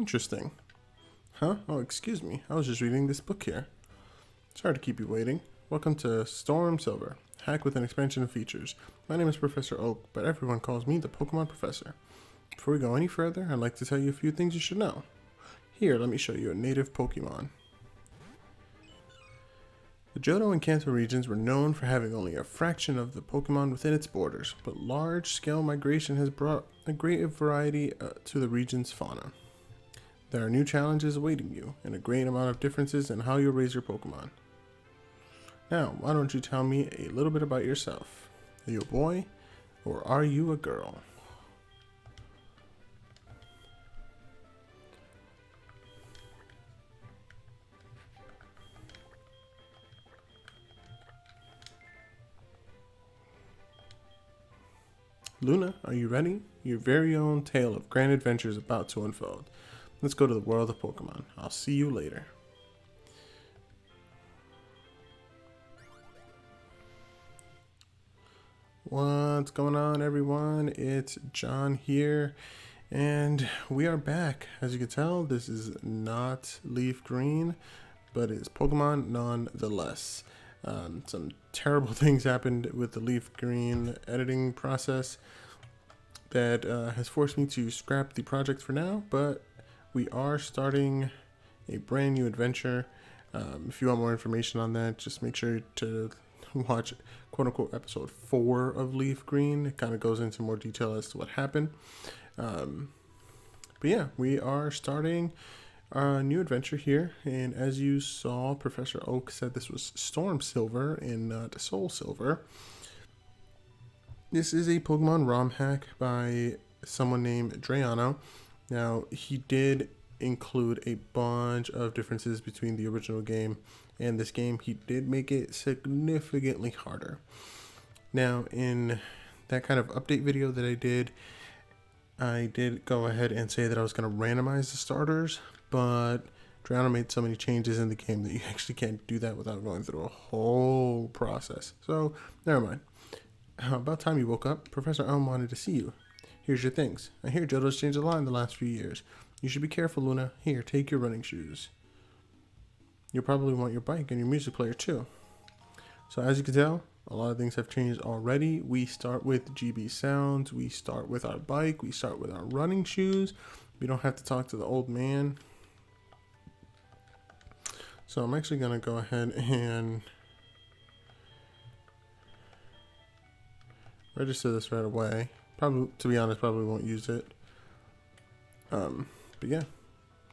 Interesting. Huh? Oh, excuse me. I was just reading this book here. Sorry to keep you waiting. Welcome to Storm Silver, hack with an expansion of features. My name is Professor Oak, but everyone calls me the Pokemon Professor. Before we go any further, I'd like to tell you a few things you should know. Here, let me show you a native Pokemon. The Johto and Kanto regions were known for having only a fraction of the Pokemon within its borders, but large-scale migration has brought a great variety to the region's fauna. There are new challenges awaiting you, and a great amount of differences in how you raise your Pokemon. Now, why don't you tell me a little bit about yourself? Are you a boy, or are you a girl? Luna, are you ready? Your very own tale of grand adventure is about to unfold. Let's go to the world of Pokemon. I'll see you later. What's going on, everyone? It's Jhon here, and we are back. As you can tell, this is not Leaf Green, but it's Pokemon nonetheless. Some terrible things happened with the Leaf Green editing process that has forced me to scrap the project for now, but we are starting a brand new adventure. If you want more information on that, just make sure to watch quote-unquote episode 4 of Leaf Green. It kind of goes into more detail as to what happened. But yeah, we are starting a new adventure here, and as you saw, Professor Oak said this was Storm Silver and not Soul Silver. This is a Pokemon ROM hack by someone named Drayano. Now, he did include a bunch of differences between the original game and this game. He did make it significantly harder. Now, in that kind of update video that I did go ahead and say that I was going to randomize the starters, but Drayano made so many changes in the game that you actually can't do that without going through a whole process. So, never mind. About time you woke up. Professor Elm wanted to see you. Here's your things. I hear Johto's changed a lot in the last few years. You should be careful, Luna. Here, take your running shoes. You'll probably want your bike and your music player too. So as you can tell, a lot of things have changed already. We start with GB sounds. We start with our bike. We start with our running shoes. We don't have to talk to the old man. So I'm actually going to go ahead and register this right away. Probably, to be honest, probably won't use it. But yeah,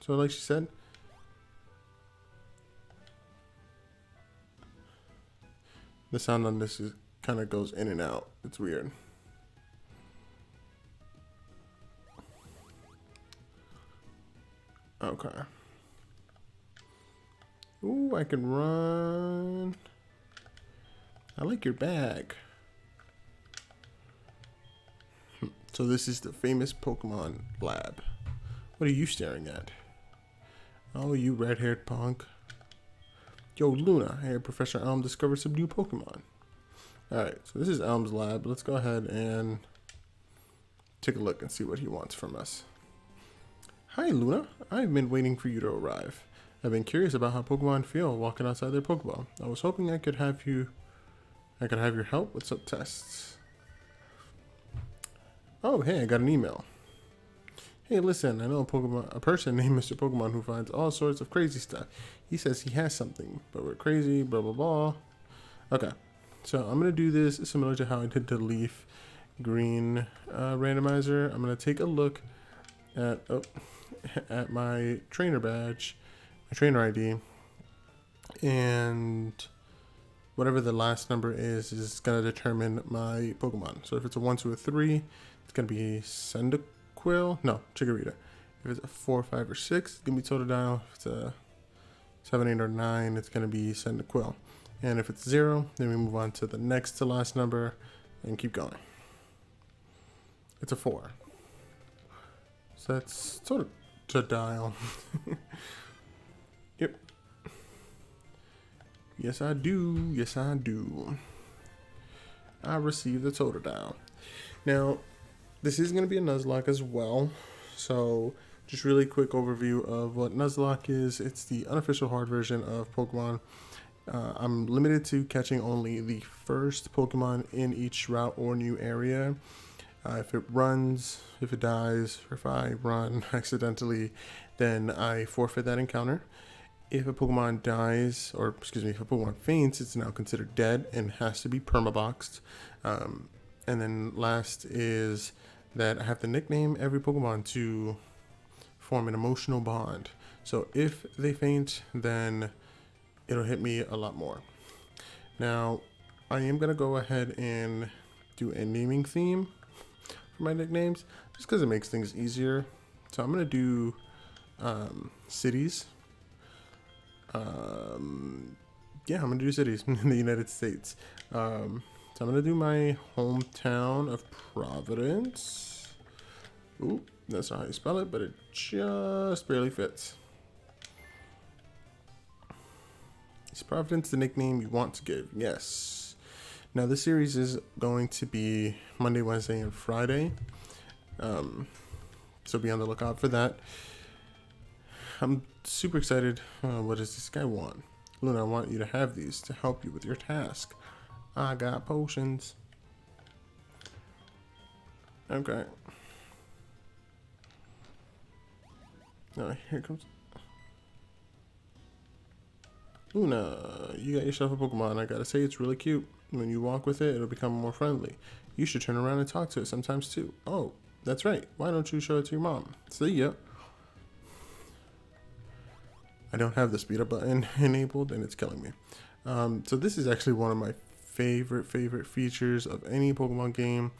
so like she said, the sound on this is kind of goes in and out. It's weird. Okay. Ooh, I can run. I like your bag. So this is the famous Pokemon lab. What are you staring at? Oh, you red-haired punk. Yo, Luna, hey, Professor Elm discovered some new Pokemon. Alright, so this is Elm's lab. Let's go ahead and take a look and see what he wants from us. Hi, Luna. I've been waiting for you to arrive. I've been curious about how Pokemon feel walking outside their Pokeball. I was hoping I could have your help with some tests. Oh, hey, I got an email. Hey, listen, I know a person named Mr. Pokemon who finds all sorts of crazy stuff. He says he has something, but we're crazy, blah, blah, blah. Okay, so I'm going to do this similar to how I did the Leaf Green randomizer. I'm going to take a look at my trainer badge, my trainer ID, and whatever the last number is going to determine my Pokemon. So if it's a 1, 2, or 3, it's going to be Chikorita. If it's a 4, 5, or 6, it's going to be Totodile. If it's a 7, 8, or 9, it's going to be Cyndaquil. And if it's 0, then we move on to the next to last number and keep going. It's a 4. So that's Totodile. Yep. Yes, I do. Yes, I do. I received the Totodile. Now, this is going to be a Nuzlocke as well. So just really quick overview of what Nuzlocke is. It's the unofficial hard version of Pokemon. I'm limited to catching only the first Pokemon in each route or new area. If it runs, if it dies, or if I run accidentally, then I forfeit that encounter. If a Pokemon dies, or excuse me, if a Pokemon faints, it's now considered dead and has to be permaboxed. And then last is that I have to nickname every Pokemon to form an emotional bond. So if they faint, then it'll hit me a lot more. Now, I am going to go ahead and do a naming theme for my nicknames, just because it makes things easier. So I'm going to do cities. Yeah, I'm going to do cities in the United States. So I'm going to do my hometown of Providence. Ooh, that's not how you spell it, but it just barely fits. Is Providence the nickname you want to give? Yes. Now this series is going to be Monday, Wednesday, and Friday. So be on the lookout for that. I'm super excited. What does this guy want? Luna, I want you to have these to help you with your task. I got potions. Okay. Now here comes Luna. You got yourself a Pokemon. I gotta say, it's really cute. When you walk with it, it'll become more friendly. You should turn around and talk to it sometimes too. Oh, that's right. Why don't you show it to your mom? See ya. I don't have the speed up button enabled and it's killing me. So this is actually one of my favorite features of any Pokemon game.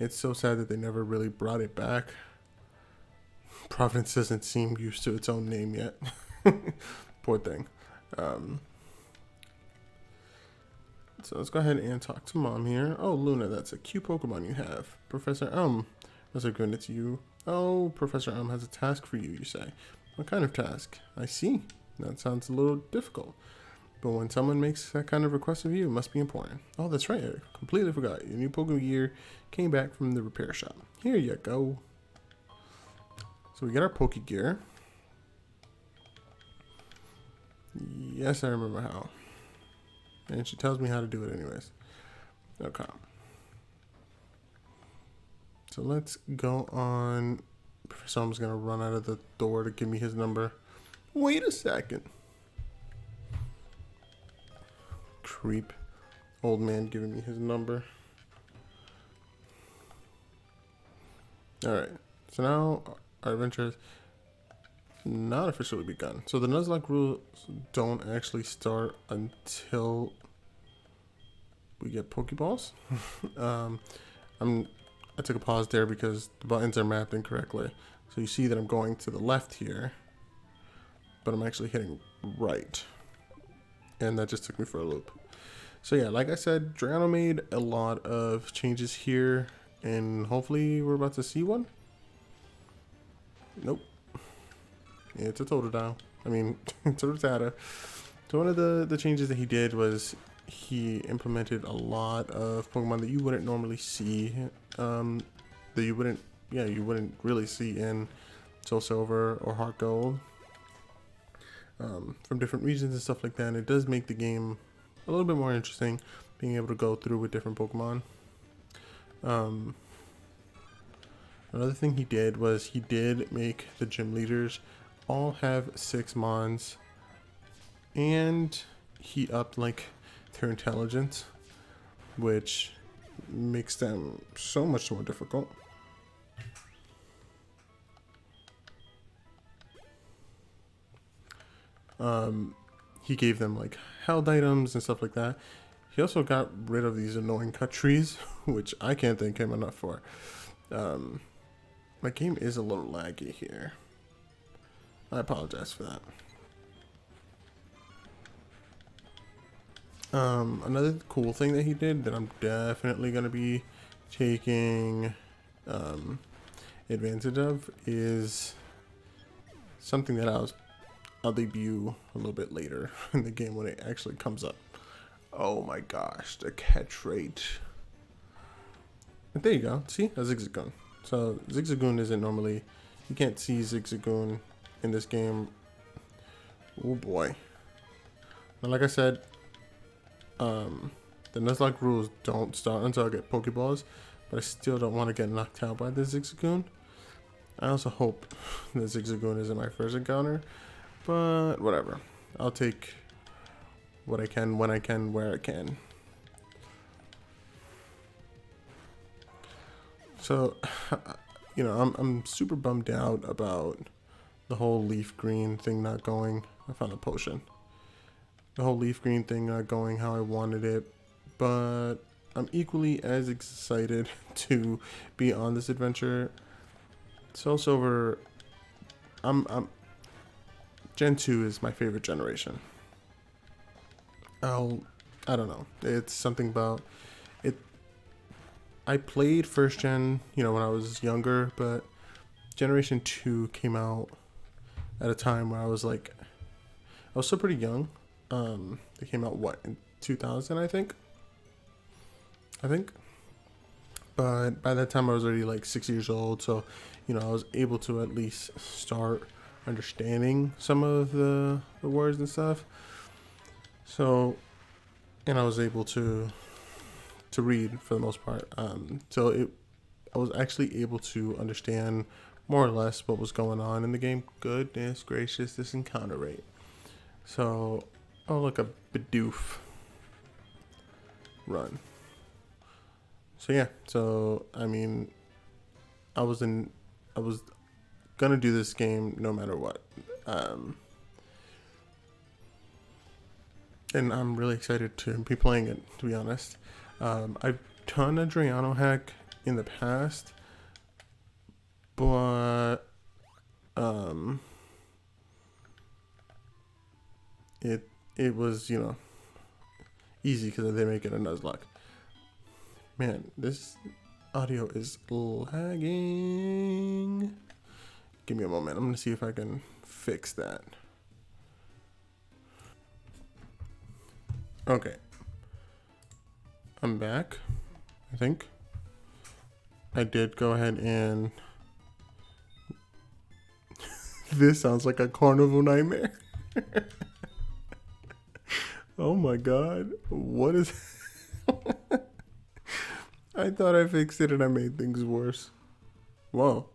It's so sad that they never really brought it back. Providence doesn't seem used to its own name yet. Poor thing. So let's go ahead and talk to Mom here. Oh, Luna, that's a cute Pokemon you have. Professor must have given it to you. Oh, Professor has a task for you, you say. What kind of task? I see. That sounds a little difficult. But when someone makes that kind of request of you, it must be important. Oh, that's right. I completely forgot. Your new Pokemon gear came back from the repair shop. Here you go. So we get our Poke gear. Yes, I remember how. And she tells me how to do it anyways. Okay. So let's go on. Professor Elm's gonna run out of the door to give me his number. Wait a second. Creep. Old man giving me his number. Alright. So now our adventure has not officially begun. So the Nuzlocke rules don't actually start until we get Pokeballs. I took a pause there because the buttons are mapped incorrectly. So you see that I'm going to the left here, but I'm actually hitting right. And that just took me for a loop. So yeah, like I said, Drayano made a lot of changes here, and hopefully we're about to see one. Nope. Yeah, it's a Totodile. I mean, it's a Rattata. So one of the changes that he did was he implemented a lot of Pokemon that you wouldn't normally see, that you wouldn't really see in Soul Silver or Heart Gold, from different regions and stuff like that. And it does make the game a little bit more interesting, being able to go through with different Pokemon. Another thing he did was he did make the gym leaders all have 6 Mons, and he upped like their intelligence, which makes them so much more difficult. He gave them like held items and stuff like that. He also got rid of these annoying cut trees, which I can't thank him enough for. My game is a little laggy here. I apologize for that. Another cool thing that he did that I'm definitely going to be taking advantage of is something that I'll debut a little bit later in the game when it actually comes up. Oh my gosh, the catch rate. And there you go. See, a Zigzagoon. So Zigzagoon isn't normally You can't see Zigzagoon in this game. Oh boy. Now, like I said, the Nuzlocke rules don't start until I get Pokeballs, but I still don't want to get knocked out by the Zigzagoon. I also hope the Zigzagoon isn't my first encounter, but whatever. I'll take what I can, when I can, where I can. So, you know, I'm super bummed out about the whole leaf green thing not going. I found a potion. The whole leaf green thing not going how I wanted it, but I'm equally as excited to be on this adventure. Soul Silver, Gen 2 is my favorite generation. I don't know. It's something about it. I played first gen, you know, when I was younger, but Generation 2 came out at a time where I was still pretty young. They came out, what, in 2000, I think? But by that time I was already like 6 years old, so, you know, I was able to at least start understanding some of the words and stuff. So, and I was able to read for the most part. I was actually able to understand more or less what was going on in the game. Goodness gracious, this encounter rate. So, oh look, a Bidoof. Run. So yeah, so I mean, I was gonna do this game no matter what. And I'm really excited to be playing it, to be honest. I've done a Drayano hack in the past, but it was, you know, easy because they make it a Nuzlocke. Man, this audio is lagging. Give me a moment. I'm gonna see if I can fix that. Okay. I'm back, I think. I did go ahead and... This sounds like a carnival nightmare. Oh my god. What is... I thought I fixed it and I made things worse. Whoa.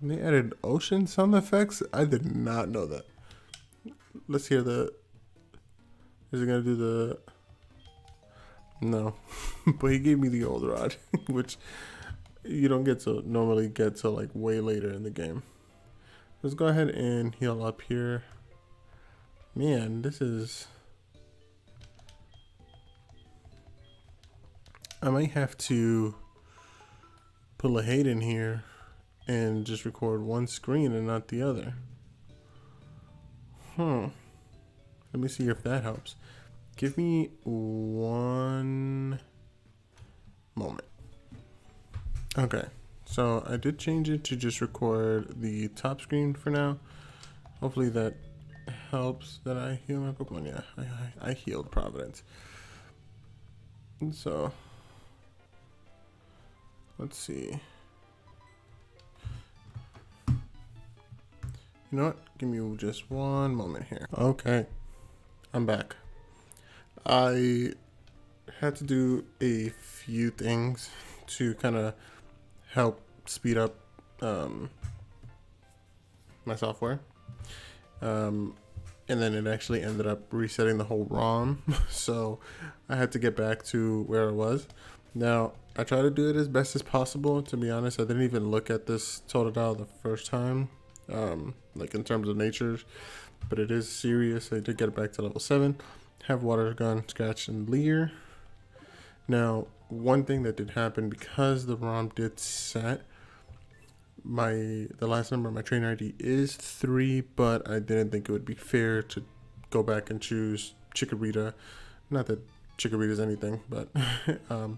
And they added ocean sound effects? I did not know that. Let's hear the... Is it gonna do the... No. But he gave me the old rod, which you don't normally get to like way later in the game. Let's go ahead and heal up here. Man, this is... I might have to put a hate in here and just record one screen and not the other. Let me see if that helps. Give me one moment. Okay, so I did change it to just record the top screen for now. Hopefully that helps. That I heal my Pokemon. Yeah, I healed Providence. And so let's see. You know what? Give me just one moment here. Okay, I'm back. I had to do a few things to kind of help speed up my software. And then it actually ended up resetting the whole ROM. So I had to get back to where I was. Now, I try to do it as best as possible. To be honest, I didn't even look at this Totodile the first time. Like in terms of natures, but it is serious. I did get it back to level 7. Have Water Gun, Scratch, and Leer. Now, one thing that did happen, because the ROM did set, the last number of my trainer ID is 3, but I didn't think it would be fair to go back and choose Chikorita. Not that Chikorita's anything, but I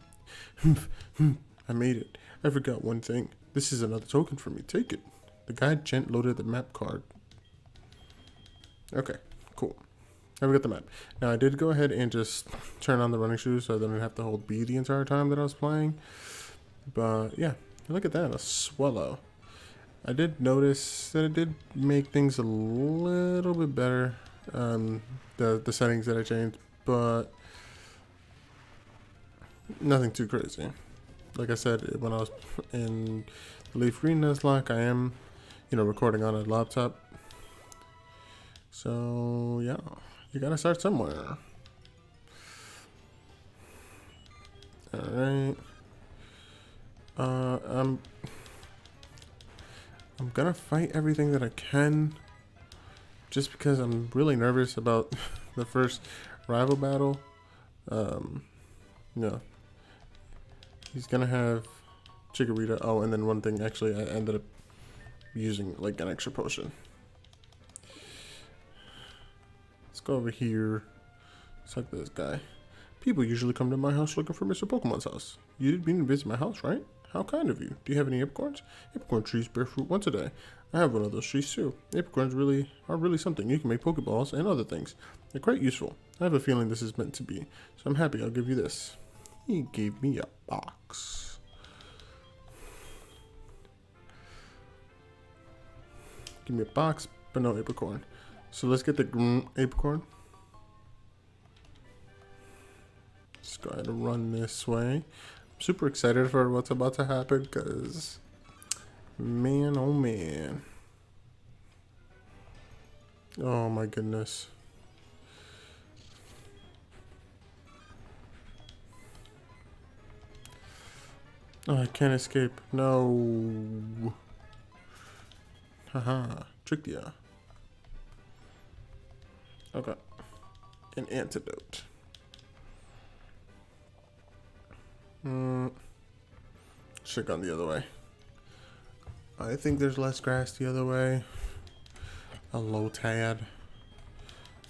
made it. I forgot one thing. This is another token for me. Take it. The guy gent loaded the map card. Okay, cool. I got the map. Now I did go ahead and just turn on the running shoes so I didn't have to hold B the entire time that I was playing. But yeah, look at that, a Swallow. I did notice that it did make things a little bit better, the settings that I changed, but nothing too crazy. Like I said, when I was in the Leaf Green Nuzlocke, I am, recording on a laptop. So yeah, you gotta start somewhere. All right. I'm gonna fight everything that I can, just because I'm really nervous about the first rival battle. Yeah, he's gonna have Chikorita. Oh, and then one thing, actually, I ended up using like an extra potion. Let's go over here. Suck this guy. People usually come to my house looking for Mr. Pokemon's house. You did mean to visit my house, right? How kind of you. Do you have any apricorns? Apricorn trees bear fruit once a day. I have one of those trees too. Apricorns are really something. You can make Pokeballs and other things. They're quite useful. I have a feeling this is meant to be, so I'm happy I'll give you this. He gave me a box. Give me a box, but no apricorn. So let's get the apricorn. Let's go ahead and run this way. I'm super excited for what's about to happen, because man, oh man. Oh my goodness. Oh, I can't escape. No. Haha. Tricked ya. Okay. An antidote. Should've gone the other way. I think there's less grass the other way. A low tad.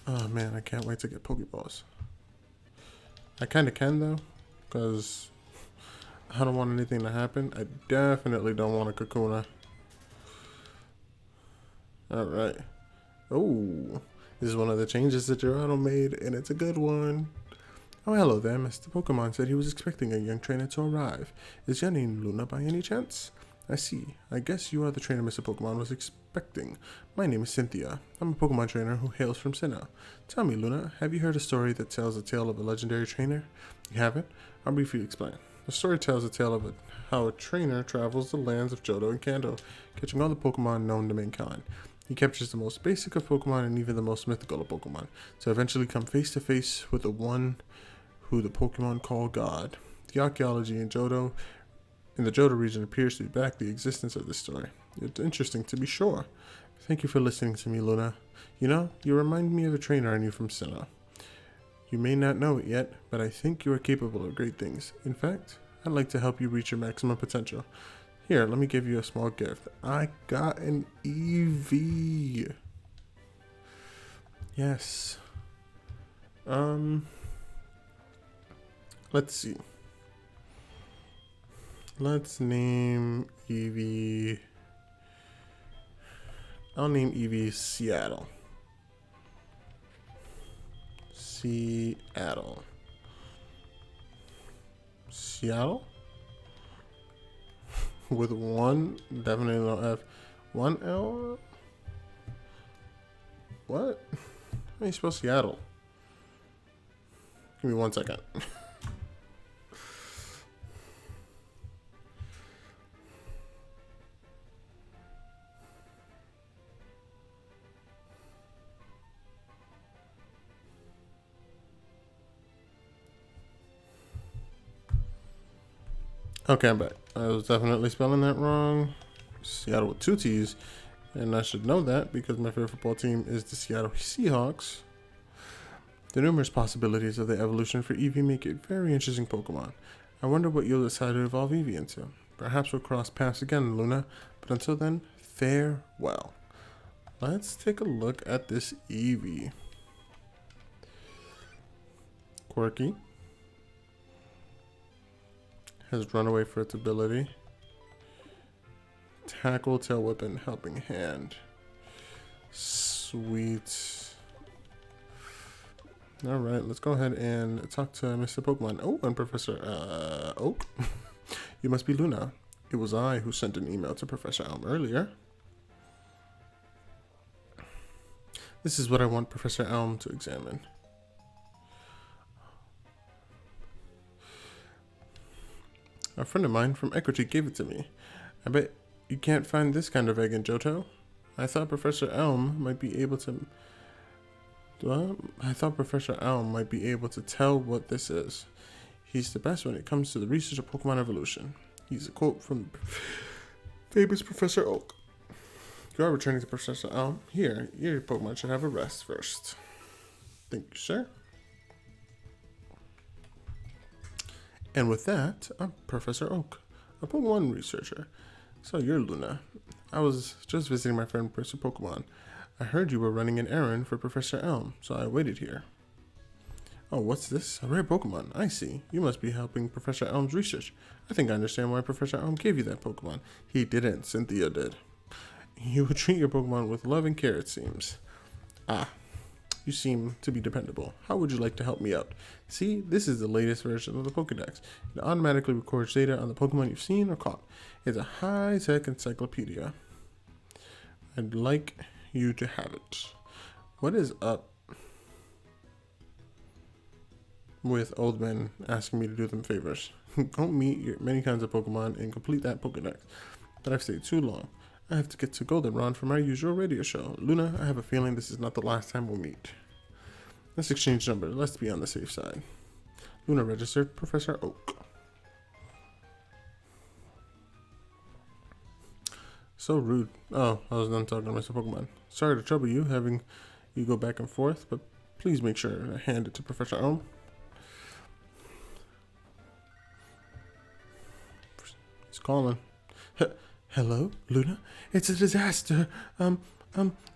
Oh man, I can't wait to get Pokeballs. I kinda can though, because I don't want anything to happen. I definitely don't want a Kakuna. Alright. Oh, this is one of the changes that Drayano made, and it's a good one. Oh, hello there. Mr. Pokemon said he was expecting a young trainer to arrive. Is your name Luna by any chance? I see. I guess you are the trainer Mr. Pokemon was expecting. My name is Cynthia. I'm a Pokemon trainer who hails from Sinnoh. Tell me, Luna, have you heard a story that tells the tale of a legendary trainer? You haven't? I'll briefly explain. The story tells the tale of how a trainer travels the lands of Johto and Kanto, catching all the Pokemon known to mankind. He captures the most basic of Pokemon and even the most mythical of Pokemon, to eventually come face to face with the one who the Pokemon call God. The archaeology in the Johto region appears to back the existence of this story. It's interesting to be sure. Thank you for listening to me, Luna. You remind me of a trainer I knew from Sinnoh. You may not know it yet, but I think you are capable of great things. In fact, I'd like to help you reach your maximum potential. Here, let me give you a small gift. I got an EV. Yes. Let's see. Let's name Eevee. I'll name Eevee Seattle. Seattle. With one, definitely no F. One L? What? How do you spell Seattle? Give me 1 second. Okay, I'm back. I was definitely spelling that wrong. Seattle with 2 T's. And I should know that because my favorite football team is the Seattle Seahawks. The numerous possibilities of the evolution for Eevee make it very interesting Pokemon. I wonder what you'll decide to evolve Eevee into. Perhaps we'll cross paths again, Luna. But until then, farewell. Let's take a look at this Eevee. Quirky. Has run away for its ability. Tackle, tail whip, and helping hand. Sweet. Alright, let's go ahead and talk to Mr. Pokemon. Oh, and Professor Oak. You must be Luna. It was I who sent an email to Professor Elm earlier. This is what I want Professor Elm to examine. A friend of mine from Equity gave it to me. I bet you can't find this kind of egg in Johto. I thought Professor Elm might be able to tell what this is. He's the best when it comes to the research of Pokemon evolution. He's a quote from famous Professor Oak. You are returning to Professor Elm. Here, your Pokemon should have a rest first. Thank you, sir. And with that, I'm Professor Oak, a Pokemon researcher. So you're Luna. I was just visiting my friend Professor Pokemon. I heard you were running an errand for Professor Elm, so I waited here. Oh, what's this? A rare Pokemon. I see. You must be helping Professor Elm's research. I think I understand why Professor Elm gave you that Pokemon. He didn't. Cynthia did. You would treat your Pokemon with love and care, it seems. Ah, you seem to be dependable. How would you like to help me out? See, this is the latest version of the Pokédex. It automatically records data on the Pokemon you've seen or caught. It's a high-tech encyclopedia. I'd like you to have it. What is up with old men asking me to do them favors? Go meet many kinds of Pokemon and complete that Pokédex. But I've stayed too long. I have to get to Goldenrod for my usual radio show. Luna, I have a feeling this is not the last time we'll meet. Let's exchange numbers. Let's be on the safe side. Luna registered Professor Oak. So rude. Oh, I was done talking to Mr. Pokemon. Sorry to trouble you, having you go back and forth, but please make sure to hand it to Professor Elm. He's calling. Hello, Luna? It's a disaster.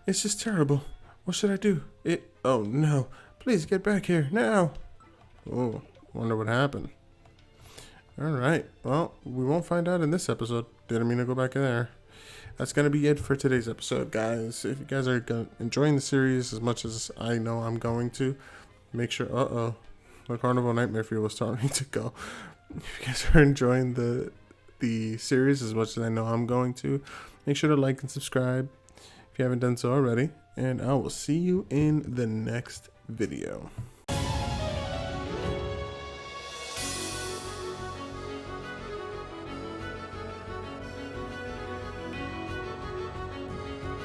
It's just terrible. What should I do? Oh no. Please get back here, now. Oh, wonder what happened. Alright, well, we won't find out in this episode. Didn't mean to go back in there. That's going to be it for today's episode, guys. If you guys are enjoying the series as much as I know I'm going to, make sure... the Carnival Nightmare Field was starting to go. If you guys are enjoying the series as much as I know I'm going to, make sure to like and subscribe if you haven't done so already, and I will see you in the next video.